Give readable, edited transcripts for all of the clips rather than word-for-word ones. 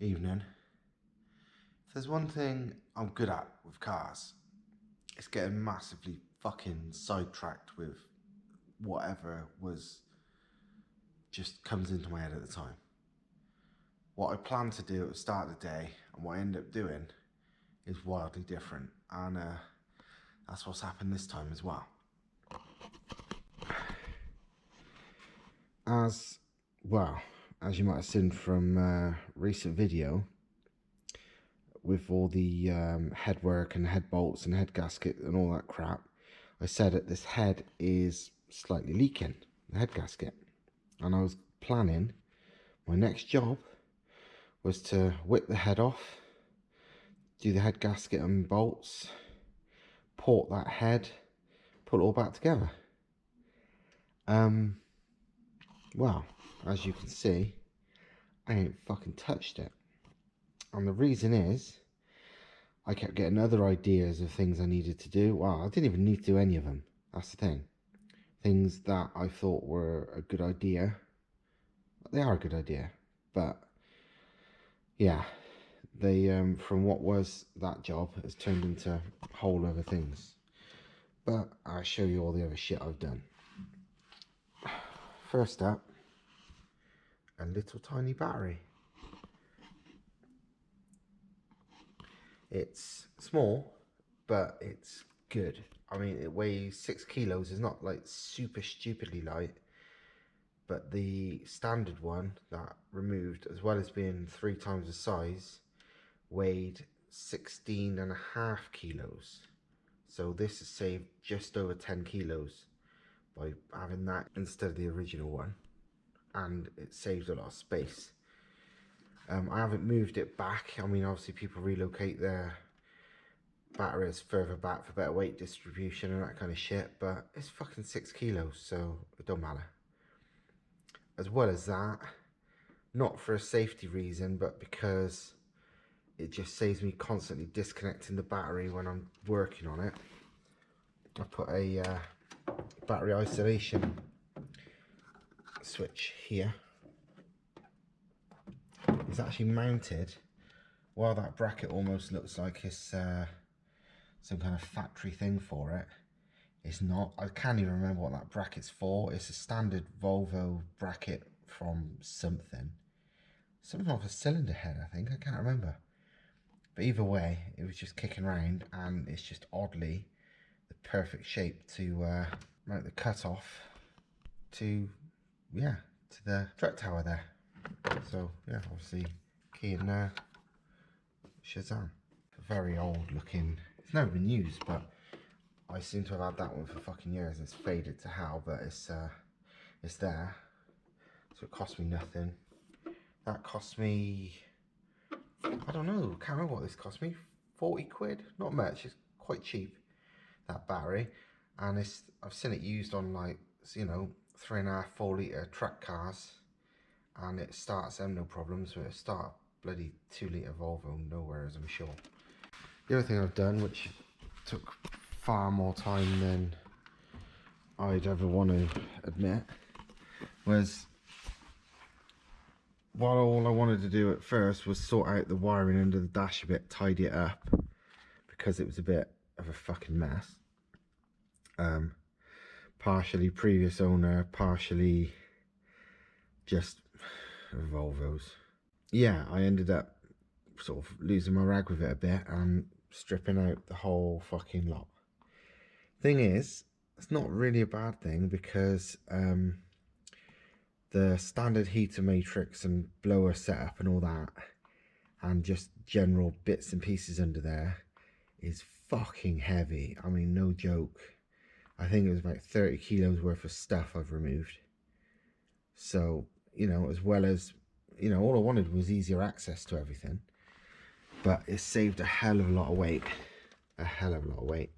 Evening. If there's one thing I'm good at with cars, it's getting massively fucking sidetracked with whatever just comes into my head at the time. What I planned to do at the start of the day and what I end up doing is wildly different, and that's what's happened this time as well. As you might have seen from recent video, with all the head work and head bolts and head gasket and all that crap, I said that this head is slightly leaking, the head gasket, and I was planning my next job was to whip the head off, do the head gasket and bolts, port that head, put it all back together. Well, as you can see, I ain't fucking touched it. And the reason is, I kept getting other ideas of things I needed to do. Well, I didn't even need to do any of them. That's the thing. Things that I thought were a good idea. They are a good idea. But, yeah, they, from what was that job, has turned into whole other things. But I'll show you all the other shit I've done. First up, a little tiny battery. It's small, but it's good. I mean, it weighs 6 kilos. It's not like super stupidly light, but the standard one that removed, as well as being 3 times the size, weighed 16.5 kilos. So this has saved just over 10 kilos by having that instead of the original one, and it saves a lot of space. I haven't moved it back. I mean, obviously people relocate their batteries further back for better weight distribution and that kind of shit, but it's fucking 6 kilos, so it don't matter. As well as that, not for a safety reason, but because it just saves me constantly disconnecting the battery when I'm working on it, I put a battery isolation switch here. It's actually mounted, while that bracket almost looks like it's some kind of factory thing for it. It's not. I can't even remember what that bracket's for. It's a standard Volvo bracket from something off a cylinder head, I think. I can't remember. But either way, it was just kicking around, and it's just oddly the perfect shape to mount the cutoff to the truck tower there. So yeah, obviously key in there, Shazam. Very old looking. It's never been used, but I seem to have had that one for fucking years. It's faded to hell, but it's there. So it cost me nothing. That cost me, I don't know, can't remember what this cost me. 40 quid, not much. It's quite cheap, that battery, and I've seen it used on, like, you know, 3.5, 4 litre truck cars, and it starts them no problems, but it start bloody 2 litre Volvo nowhere, as I'm sure. The other thing I've done, which took far more time than I'd ever want to admit, was, while all I wanted to do at first was sort out the wiring under the dash a bit, tidy it up, because it was a bit of a fucking mess. Partially previous owner, partially just Volvos. Yeah, I ended up sort of losing my rag with it a bit and stripping out the whole fucking lot. Thing is, it's not really a bad thing, because the standard heater matrix and blower setup and all that, and just general bits and pieces under there, is fucking heavy. I mean, no joke. I think it was about 30 kilos worth of stuff I've removed. So, you know, as well as, you know, all I wanted was easier access to everything. But it saved a hell of a lot of weight. A hell of a lot of weight.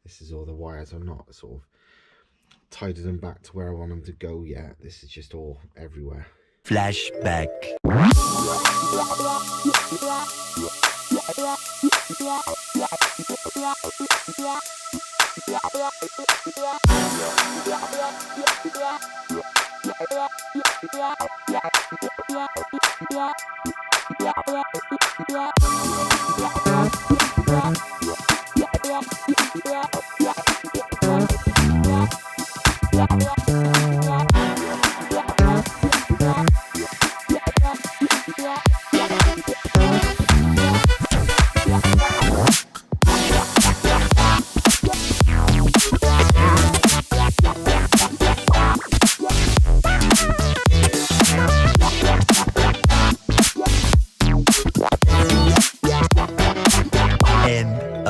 This is all the wires. I'm not sort of tidied them back to where I want them to go yet. This is just all everywhere. Flashback.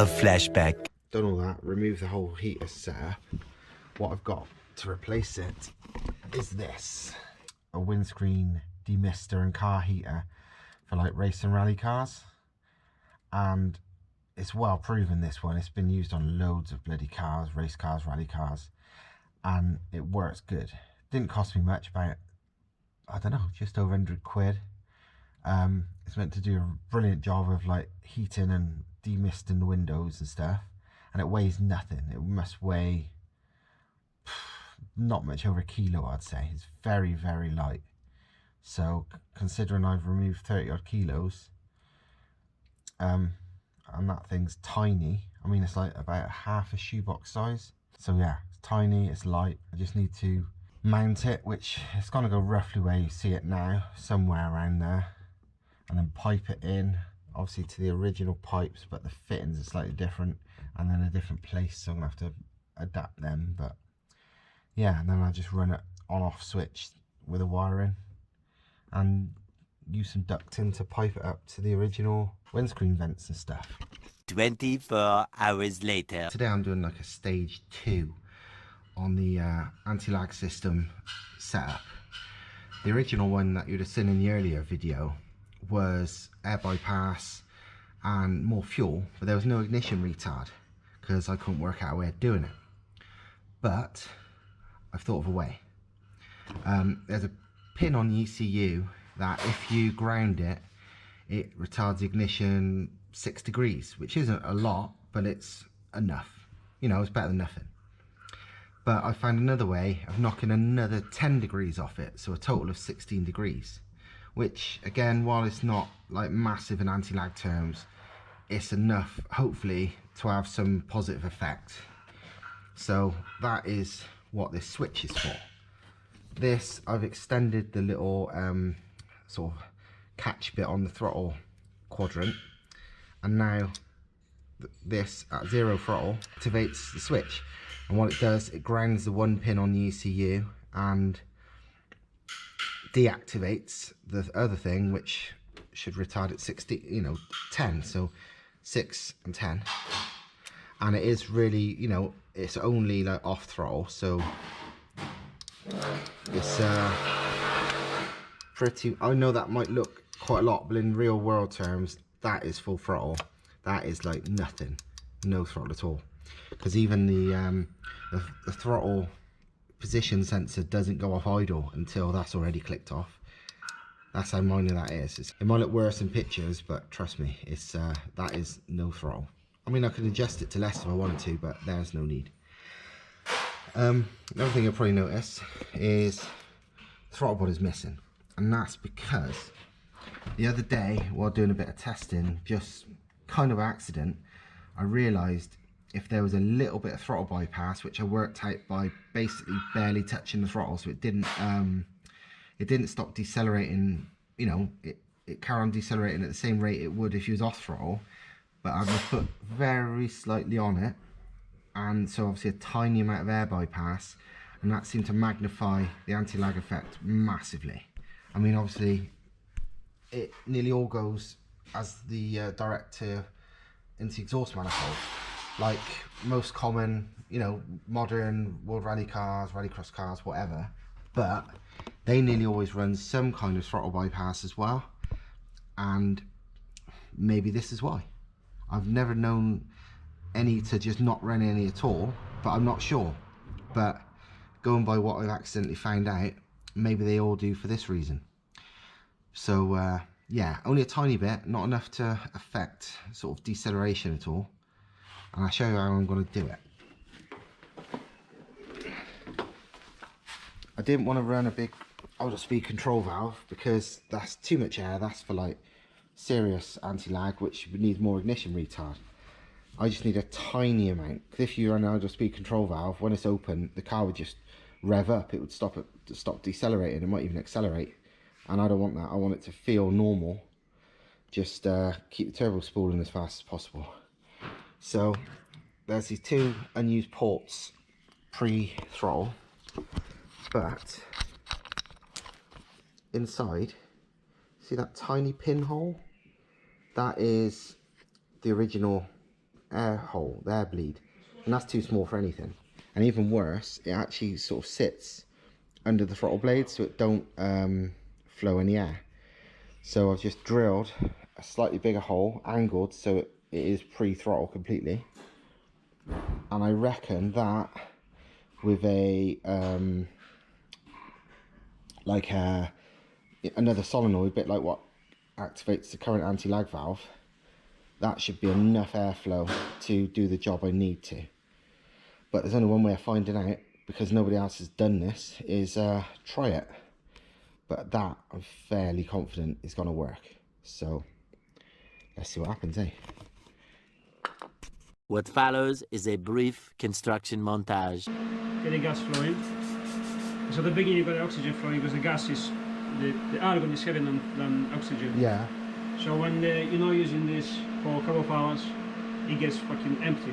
Flashback. Done all that, remove the whole heater setup. What I've got to replace it is this, a windscreen demister and car heater for like race and rally cars, and it's well proven, this one. It's been used on loads of bloody cars, race cars, rally cars, and it works good. Didn't cost me much, about, I don't know, just over 100 quid. It's meant to do a brilliant job of like heating and demisting the windows and stuff, and it weighs nothing. It must weigh not much over a kilo, I'd say. It's very, very light. So considering I've removed 30 odd kilos, and that thing's tiny, I mean, it's like about half a shoebox size. So yeah, it's tiny, it's light. I just need to mount it, which it's gonna go roughly where you see it now, somewhere around there, and then pipe it in, obviously to the original pipes, but the fittings are slightly different and then a different place, so I'm gonna have to adapt them. But yeah, and then I'll just run it on off switch with a wire in and use some ducting to pipe it up to the original windscreen vents and stuff. 24 hours later. Today I'm doing like a stage 2 on the anti-lag system setup. The original one that you'd have seen in the earlier video was air bypass and more fuel, but there was no ignition retard because I couldn't work out a way of doing it. But I've thought of a way. There's a pin on the ECU that if you ground it, it retards ignition 6 degrees, which isn't a lot, but it's enough. You know, it's better than nothing. But I found another way of knocking another 10 degrees off it, so a total of 16 degrees. Which, again, while it's not like massive in anti-lag terms, it's enough, hopefully, to have some positive effect. So that is what this switch is for. This, I've extended the little sort of catch bit on the throttle quadrant, and now this at 0 throttle activates the switch. And what it does, it grounds the one pin on the ECU and deactivates the other thing, which should retard at 60, you know, 10, so 6 and 10. And it is really, you know, it's only like off throttle, so it's pretty, I know that might look quite a lot, but in real world terms, that is full throttle. That is like nothing, no throttle at all, because even the throttle position sensor doesn't go off idle until that's already clicked off. That's how minor that is. It might look worse in pictures, but trust me, it's that is no throttle. I mean, I could adjust it to less if I wanted to, but there's no need. Another thing you'll probably notice is the throttle body is missing, and that's because the other day while doing a bit of testing, just kind of accident, I realised if there was a little bit of throttle bypass, which I worked out by basically barely touching the throttle, so it didn't stop decelerating, you know, it carried on decelerating at the same rate it would if you was off throttle, but I had my foot very slightly on it, and so obviously a tiny amount of air bypass, and that seemed to magnify the anti-lag effect massively. I mean, obviously it nearly all goes as the direct to into exhaust manifold, like most common, you know, modern world rally cars, rallycross cars, whatever, but they nearly always run some kind of throttle bypass as well, and maybe this is why. I've never known any to just not run any at all, but I'm not sure. But going by what I've accidentally found out, maybe they all do for this reason. So yeah, only a tiny bit, not enough to affect sort of deceleration at all. And I'll show you how I'm going to do it. I didn't want to run a big outer speed control valve because that's too much air. That's for like serious anti-lag, which needs more ignition retard. I just need a tiny amount, because if you run an idle speed control valve, when it's open, the car would just rev up. It would stop decelerating. It might even accelerate, and I don't want that. I want it to feel normal. Just keep the turbo spooling as fast as possible. So there's these two unused ports pre-throttle, but inside, see that tiny pinhole? That is the original air hole, the air bleed, and that's too small for anything. And even worse, it actually sort of sits under the throttle blade, so it don't flow any air. So I've just drilled a slightly bigger hole, angled so it is pre-throttle completely, and I reckon that with a another solenoid, bit like what activates the current anti-lag valve, that should be enough airflow to do the job I need to. But there's only one way of finding out, because nobody else has done this, is try it. But that I'm fairly confident is going to work. So let's see what happens, eh? What follows is a brief construction montage. Get the gas flowing. So at the beginning you've got the oxygen flowing, because the gas is, the argon is heavier than oxygen. Yeah. So when you're not using this for a couple of hours, it gets fucking empty.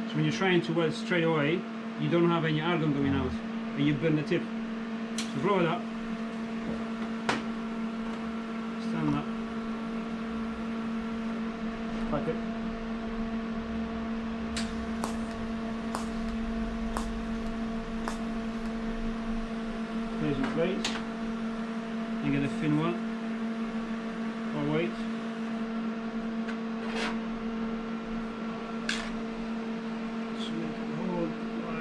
So when you're trying to weld straight away, you don't have any argon going out, and you burn the tip. So blow it up. Stand up. Pack it. Place in place. And get a thin one. Or wait. Just make it hold by.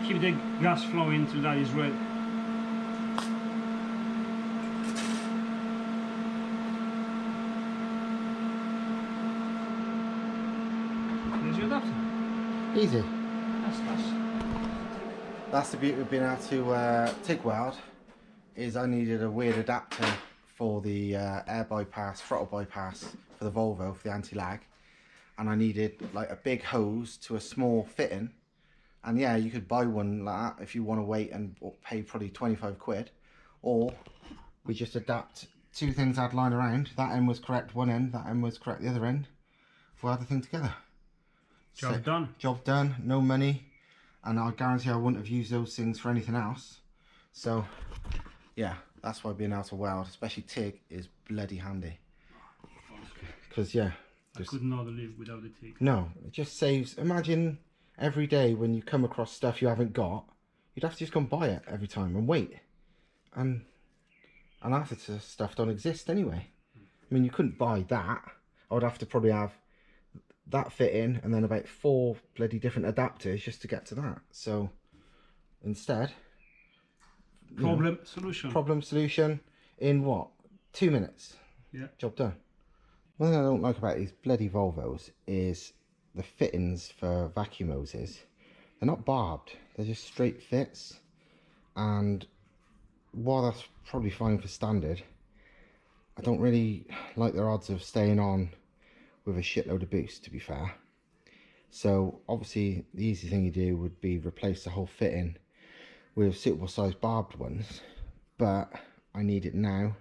Keep the gas flowing till that is red. There's your adapter. Easy. That's That's the beauty of being able to TIG weld, is I needed a weird adapter for the air bypass, throttle bypass for the Volvo, for the anti-lag, and I needed like a big hose to a small fitting. And yeah, you could buy one like that if you want to wait and pay probably 25 quid, or we just adapt two things I'd lying around. That end was correct one end, that end was correct the other end. Weld the thing together. job done. Job done, no money, and I guarantee I wouldn't have used those things for anything else. So yeah, that's why being able to weld, especially TIG, is bloody handy. Because yeah, I could not live without the TIG. no, it just saves. Imagine every day when you come across stuff you haven't got, you'd have to just go and buy it every time and wait, and half the stuff don't exist anyway. I mean, you couldn't buy that. I would have to probably have that fit in and then about 4 bloody different adapters just to get to that. So instead, Problem solution in what, 2 minutes? Yeah. Job done. One thing I don't like about these bloody Volvos is the fittings for vacuum hoses. They're not barbed, they're just straight fits. And while that's probably fine for standard, I don't really like their odds of staying on with a shitload of boost, to be fair. So obviously the easy thing you do would be replace the whole fitting with suitable sized barbed ones, but I need it now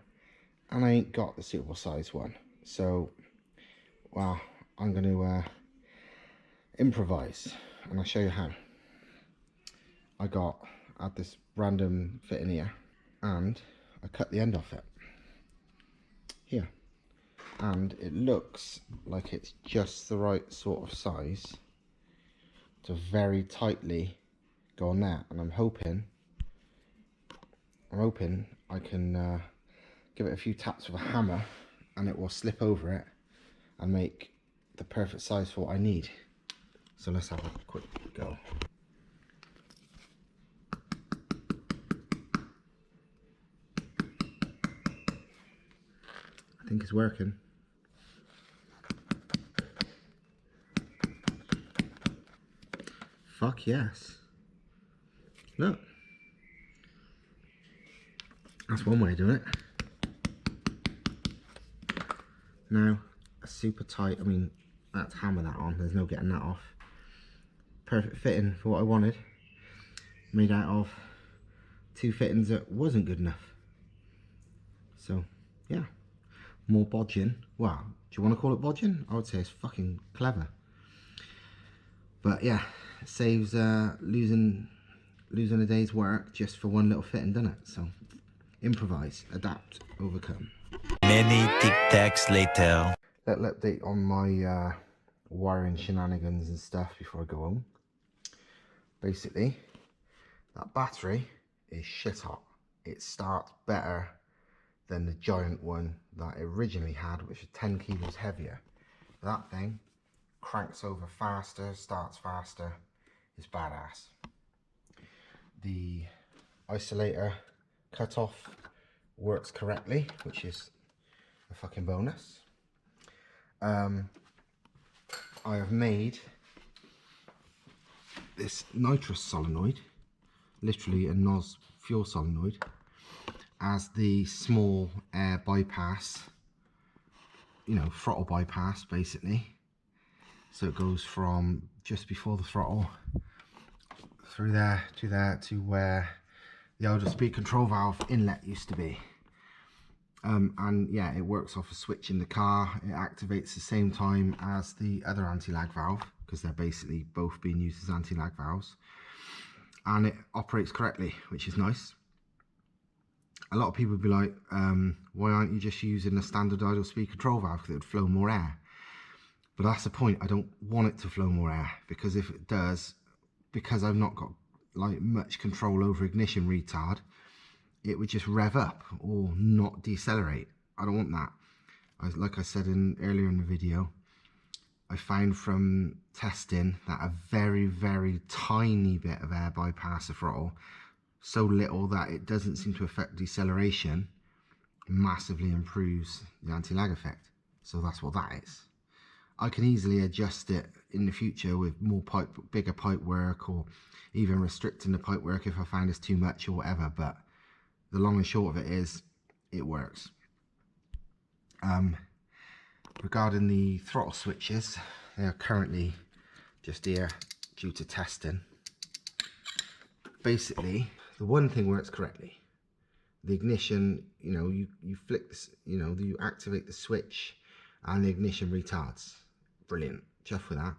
and I ain't got the suitable size one. So, well, I'm going to improvise, and I'll show you how. I had this random fitting here, and I cut the end off it here, and it looks like it's just the right sort of size to very tightly go on there. And I'm hoping I can give it a few taps with a hammer and it will slip over it and make the perfect size for what I need. So let's have a quick go. I think it's working. Fuck yes. Look. That's one way of doing it. Now, super tight, I mean, let's hammer that on, there's no getting that off. Perfect fitting for what I wanted. Made out of 2 fittings that wasn't good enough. So, yeah. More bodging. Well, do you want to call it bodging? I would say it's fucking clever. But yeah, it saves losing a day's work just for one little fitting, doesn't it? So, improvise, adapt, overcome. Many tic-tacs later. Little update on my wiring shenanigans and stuff before I go home. Basically, that battery is shit hot. It starts better than the giant one that I originally had, which is 10 kilos heavier. That thing cranks over faster, starts faster. It's badass. The isolator cutoff works correctly, which is a fucking bonus. I have made this nitrous solenoid, literally a NOS fuel solenoid, as the small air bypass, you know, throttle bypass basically. So it goes from just before the throttle through there to where the idle speed control valve inlet used to be. And yeah, it works off a switch in the car. It activates the same time as the other anti-lag valve, because they're basically both being used as anti-lag valves, and it operates correctly, which is nice. A lot of people would be like, why aren't you just using a standard idle speed control valve, because it would flow more air? But that's the point. I don't want it to flow more air, because if it does, because I've not got like much control over ignition retard, it would just rev up or not decelerate. I don't want that. Like I said earlier in the video, I found from testing that a very, very tiny bit of air bypass the throttle, so little that it doesn't seem to affect deceleration, massively improves the anti-lag effect. So that's what that is. I can easily adjust it in the future with more bigger pipe work, or even restricting the pipe work if I find it's too much or whatever, but the long and short of it is, it works. Regarding the throttle switches, they are currently just here due to testing. Basically, the one thing works correctly. The ignition, you know, you flick this, you know, you activate the switch and the ignition retards. Brilliant, chuff with that.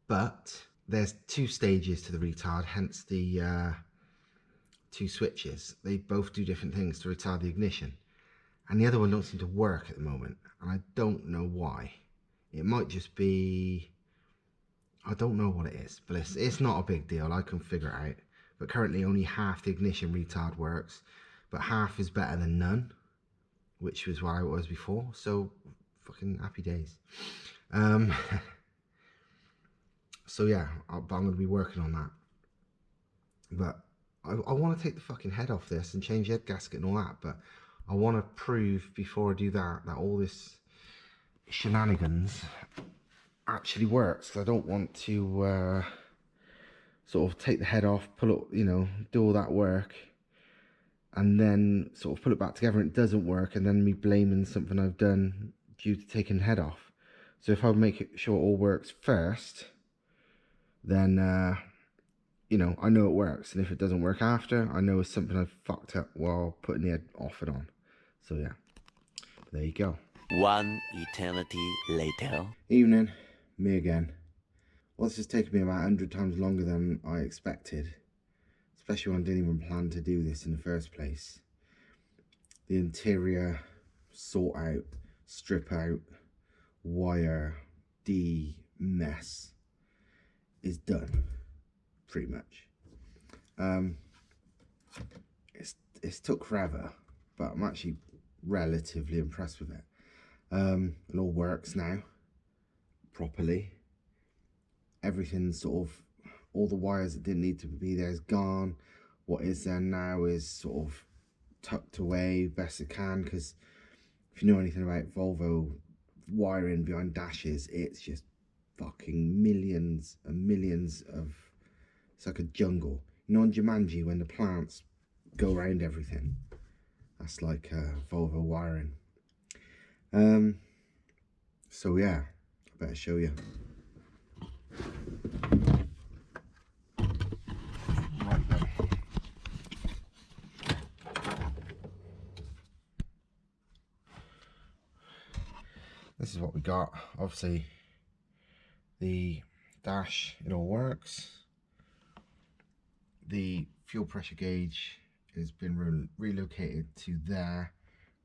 But there's 2 stages to the retard, hence the 2 switches. They both do different things to retard the ignition, and the other one don't seem to work at the moment, and I don't know why. It might just be, I don't know what it is, but it's not a big deal. I can figure it out. But currently only half the ignition retard works, but half is better than none, which was where I was before. So fucking happy days. So yeah, I'm going to be working on that. But I want to take the fucking head off this and change the head gasket and all that, but I want to prove before I do that all this shenanigans actually works, because I don't want to sort of take the head off, pull it, you know, do all that work and then sort of put it back together and it doesn't work, and then me blaming something I've done due to taking the head off. So if I make sure it all works first, then you know, I know it works, and if it doesn't work after, I know it's something I've fucked up while putting the head off and on. So yeah, there you go. One eternity later. Evening, me again. Well, this has taken me about 100 times longer than I expected, especially when I didn't even plan to do this in the first place. The interior sort out, strip out, wire, mess is done, pretty much. It's took forever, but I'm actually relatively impressed with it. It all works now properly. Everything's sort of, all the wires that didn't need to be there is gone. What is there now is sort of tucked away best it can, because if you know anything about Volvo wiring behind dashes, it's just fucking millions and millions of, it's like a jungle. You know on Jumanji when the plants go around everything? That's like Volvo wiring. So yeah, I better show you. Right then. This is what we got. Obviously the dash, it all works. The fuel pressure gauge has been relocated to there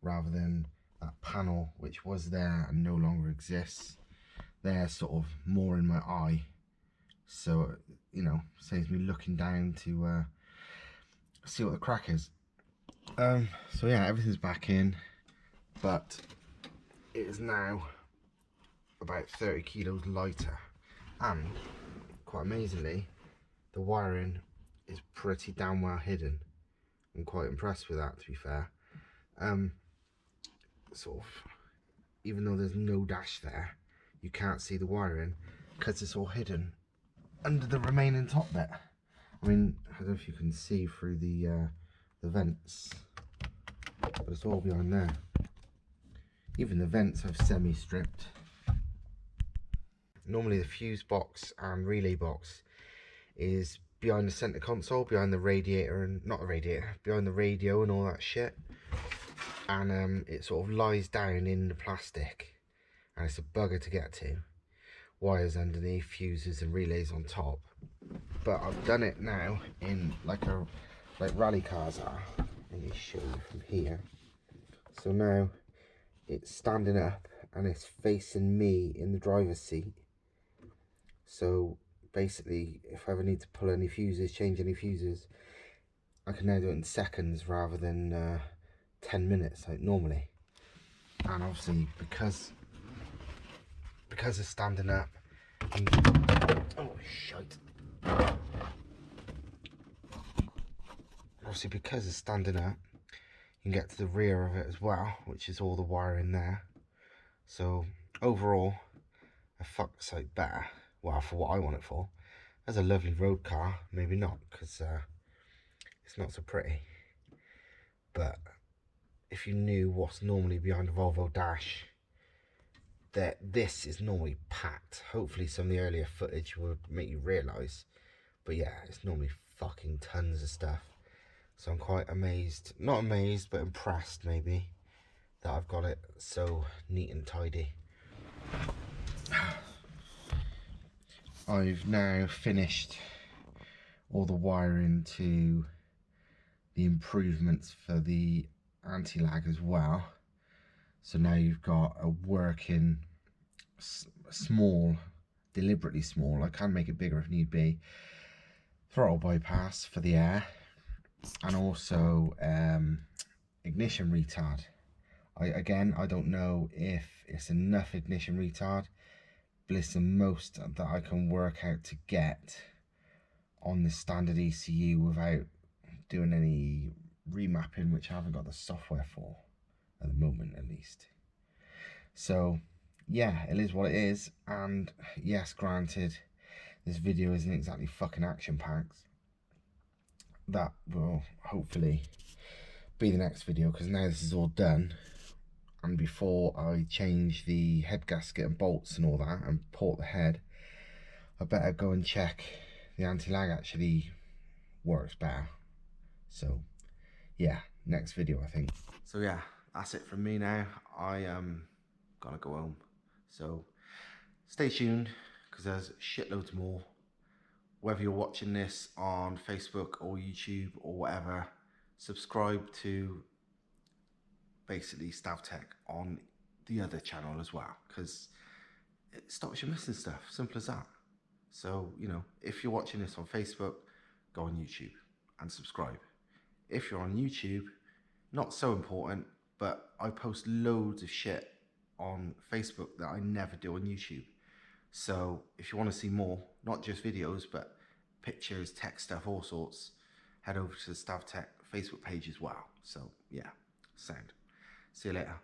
rather than that panel which was there and no longer exists. They're sort of more in my eye, so you know, saves me looking down to see what the crack is. So yeah, everything's back in, but it is now about 30 kilos lighter, and quite amazingly the wiring is pretty damn well hidden. I'm quite impressed with that, to be fair. Sort of, even though there's no dash there, you can't see the wiring because it's all hidden under the remaining top bit. I mean, I don't know if you can see through the vents, but it's all behind there. Even the vents I've semi-stripped. Normally the fuse box and relay box is behind the center console, behind the radiator, and not the radiator, behind the radio and all that shit. And it sort of lies down in the plastic, and it's a bugger to get to. Wires underneath, fuses and relays on top. But I've done it now in like rally cars are. Let me show you from here. So now it's standing up and it's facing me in the driver's seat. So basically, if I ever need to pull any fuses, change any fuses, I can now do it in seconds rather than 10 minutes like normally. And obviously because it's standing up, oh shite. Obviously because it's standing up, you can get to the rear of it as well, which is all the wiring there. So overall, a fuck sight better. Well, for what I want it for. As a lovely road car, maybe not, because it's not so pretty. But if you knew what's normally behind a Volvo dash, that this is normally packed. Hopefully some of the earlier footage will make you realise. But yeah, it's normally fucking tons of stuff. So I'm quite amazed, not amazed, but impressed maybe, that I've got it so neat and tidy. I've now finished all the wiring to the improvements for the anti-lag as well. So now you've got a working small, deliberately small, I can make it bigger if need be, throttle bypass for the air, and also ignition retard. I don't know if it's enough ignition retard, but it's the most that I can work out to get on the standard ECU without doing any remapping, which I haven't got the software for at the moment, at least. So yeah, it is what it is. And yes, granted, this video isn't exactly fucking action packed. That will hopefully be the next video, because now this is all done, and before I change the head gasket and bolts and all that and port the head, I better go and check the anti-lag actually works better. So yeah, next video I think. So yeah, that's it from me now. I gotta go home, so stay tuned because there's shitloads more. Whether you're watching this on Facebook or YouTube or whatever, subscribe to basically Stav-Tech on the other channel as well, because it stops you missing stuff. Simple as that. So, you know, if you're watching this on Facebook, go on YouTube and subscribe. If you're on YouTube, not so important, but I post loads of shit on Facebook that I never do on YouTube. So if you want to see more, not just videos, but pictures, tech stuff, all sorts, head over to the Stav-Tech Facebook page as well. So yeah, sound. See you later.